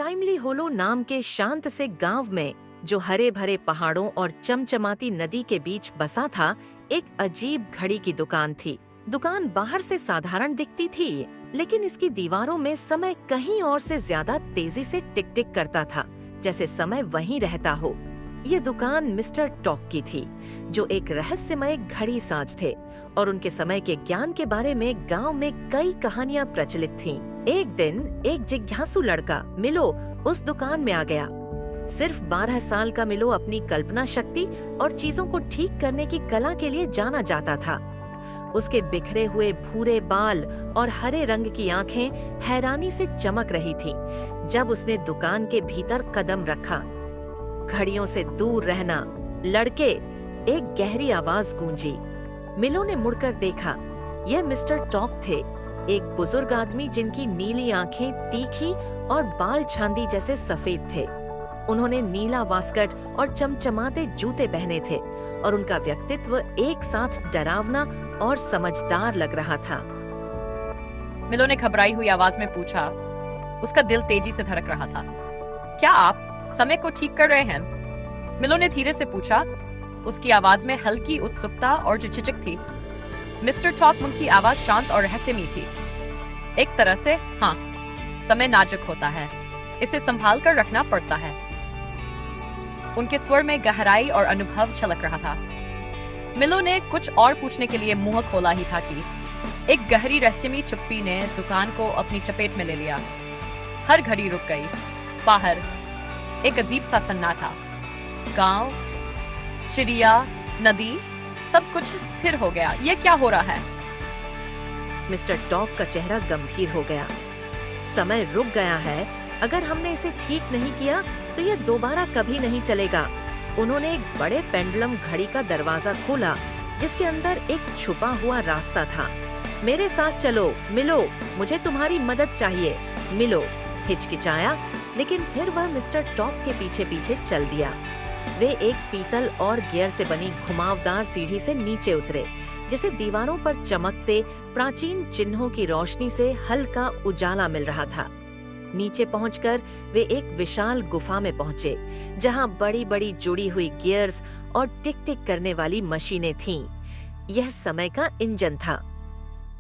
Timely होलो नाम के शांत से गांव में, जो हरे भरे पहाड़ों और चमचमाती नदी के बीच बसा था, एक अजीब घड़ी की दुकान थी। दुकान बाहर से साधारण दिखती थी, लेकिन इसकी दीवारों में समय कहीं और से ज्यादा तेजी से टिक टिक करता था, जैसे समय वहीं रहता हो। ये दुकान मिस्टर टॉक की थी, जो एक रहस्यमय घड़ी साज थे, और उनके समय के ज्ञान के बारे में गांव में कई कहानियां प्रचलित थीं। एक दिन एक जिज्ञासु लड़का मिलो उस दुकान में आ गया। सिर्फ 12 साल का मिलो अपनी कल्पना शक्ति और चीजों को ठीक करने की कला के लिए जाना जाता था। उसके बिखरे हुए भूरे बाल और हरे रंग की आंखें हैरानी से चमक रही थीं जब उसने दुकान के भीतर कदम रखा। घड़ियों से दूर रहना, लड़के, एक गहरी आवाज गूंजी। मिलो ने मुड़कर देखा। यह मिस्टर टॉक थे, एक बुजुर्ग आदमी जिनकी नीली आंखें तीखी और बाल चांदी जैसे सफेद थे। उन्होंने नीला वास्कट और चमचमाते जूते पहने थे, और उनका व्यक्तित्व एक साथ डरावना और समझदार लग रहा था। मिलो ने घबराई हुई आवाज में पूछा। उसका दिल तेजी से धड़क रहा था। क्या आप समय को ठीक कर रहे हैं? मिलो ने धीरे से पूछा। उसकी आवाज में हल्की उत्सुकता और झिझक थी। मिस्टर टॉक की आवाज शांत और रहस्यमयी थी। एक तरह से हाँ, समय नाजुक होता है, इसे संभाल कर रखना पड़ता है। उनके स्वर में गहराई और अनुभव छलक रहा था। मिलो ने कुछ और पूछने के लिए मुंह खोला ही था कि एक गहरी रहस्यमयी चुप्पी ने दुकान को अपनी चपेट में ले लिया। हर घड़ी रुक गई। बाहर एक अजीब सा सन्नाटा। गांव, चिड़िया, नदी, सब कुछ स्थिर हो गया। ये क्या हो रहा है? मिस्टर टॉक का चेहरा गंभीर हो गया। समय रुक गया है। अगर हमने इसे ठीक नहीं किया तो यह दोबारा कभी नहीं चलेगा। उन्होंने एक बड़े पेंडुलम घड़ी का दरवाजा खोला, जिसके अंदर एक छुपा हुआ रास्ता था। मेरे साथ चलो मिलो, मुझे तुम्हारी मदद चाहिए। मिलो हिचकिचाया, लेकिन फिर वह मिस्टर टॉक के पीछे पीछे चल दिया। वे एक पीतल और गियर से बनी घुमावदार सीढ़ी से नीचे उतरे, जिसे दीवारों पर चमकते प्राचीन चिन्हों की रोशनी से हल्का उजाला मिल रहा था। नीचे पहुंचकर वे एक विशाल गुफा में पहुंचे, जहां बड़ी बड़ी जुड़ी हुई गियर्स और टिक टिक करने वाली मशीनें थीं। यह समय का इंजन था।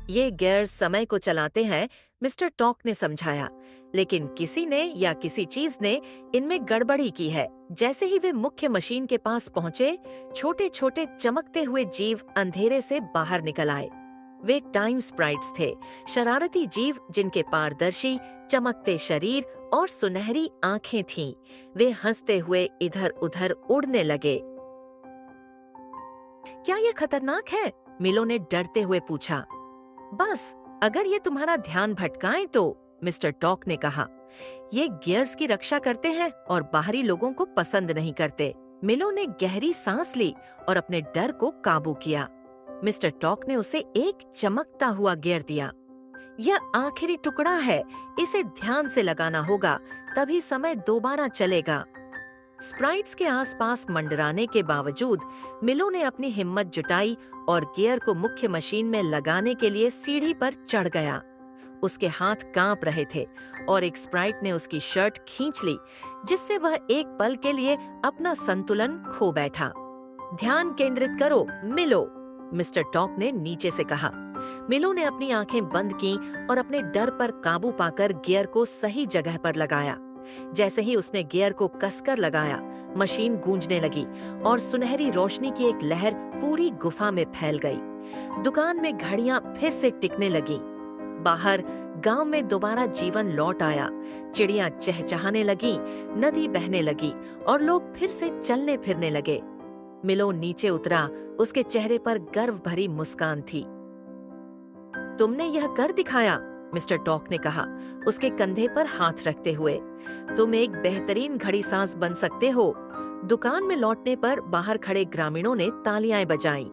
ये गियर्स समय को चलाते हैं, मिस्टर टॉक ने समझाया, लेकिन किसी ने या किसी चीज ने इनमें गड़बड़ी की है। जैसे ही वे मुख्य मशीन के पास पहुंचे, छोटे छोटे चमकते हुए जीव अंधेरे से बाहर निकल आए। वे टाइम स्प्राइट्स थे, शरारती जीव जिनके पारदर्शी चमकते शरीर और सुनहरी आंखें थीं। वे हंसते हुए इधर उधर उड़ने लगे। क्या ये खतरनाक है? मिलो ने डरते हुए पूछा। बस अगर ये तुम्हारा ध्यान भटकाएं तो, मिस्टर टॉक ने कहा। ये गियर्स की रक्षा करते हैं और बाहरी लोगों को पसंद नहीं करते। मिलो ने गहरी सांस ली और अपने डर को काबू किया। मिस्टर टॉक ने उसे एक चमकता हुआ गियर दिया। यह आखिरी टुकड़ा है, इसे ध्यान से लगाना होगा, तभी समय दोबारा चलेगा। स्प्राइट्स के आसपास मंडराने के बावजूद मिलो ने अपनी हिम्मत जुटाई और गियर को मुख्य मशीन में लगाने के लिए सीढ़ी पर चढ़ गया। उसके हाथ कांप रहे थे और एक स्प्राइट ने उसकी शर्ट खींच ली, जिससे वह एक पल के लिए अपना संतुलन खो बैठा। ध्यान केंद्रित करो मिलो, मिस्टर टॉक ने नीचे से कहा। मिलो ने अपनी आंखें बंद की और अपने डर पर काबू पाकर गियर को सही जगह पर लगाया। जैसे ही उसने गियर को कसकर लगाया, मशीन गूंजने लगी और सुनहरी रोशनी की एक लहर पूरी गुफा में फैल गई। दुकान में घड़ियां फिर से टिकने लगीं। बाहर गांव में दोबारा जीवन लौट आया। चिड़ियां चहचहाने लगीं, नदी बहने लगी और लोग फिर से चलने फिरने लगे। मिलो नीचे उतरा, उसके चेहरे पर गर्व भरी मुस्कान थी। तुमने यह कर दिखाया, मिस्टर टॉक ने कहा, उसके कंधे पर हाथ रखते हुए। तुम एक बेहतरीन घड़ीसाज बन सकते हो। दुकान में लौटने पर बाहर खड़े ग्रामीणों ने तालियां बजाईं।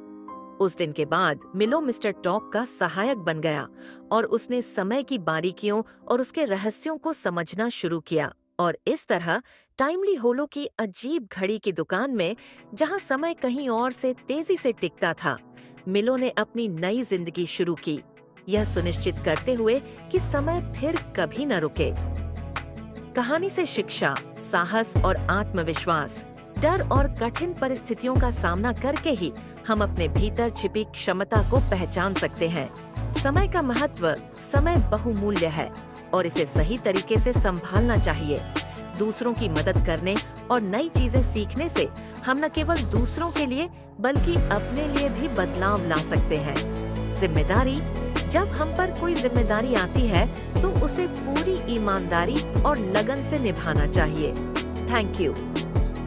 उस दिन के बाद मिलो मिस्टर टॉक का सहायक बन गया और उसने समय की बारीकियों और उसके रहस्यों को समझना शुरू किया। और इस तरह टाइमली होलो की अजीब घड़ी की दुकान में, जहां समय कहीं और से तेजी से टिकता था, मिलो ने अपनी नई जिंदगी शुरू की, यह सुनिश्चित करते हुए कि समय फिर कभी न रुके। कहानी से शिक्षा, साहस और आत्मविश्वास, डर और कठिन परिस्थितियों का सामना करके ही हम अपने भीतर छिपी क्षमता को पहचान सकते हैं। समय का महत्व, समय बहुमूल्य है और इसे सही तरीके से संभालना चाहिए। दूसरों की मदद करने और नई चीजें सीखने से हम न केवल दूसरों के लिए बल्कि अपने लिए भी बदलाव ला सकते हैं। जिम्मेदारी, जब हम पर कोई जिम्मेदारी आती है तो उसे पूरी ईमानदारी और लगन से निभाना चाहिए। Thank you.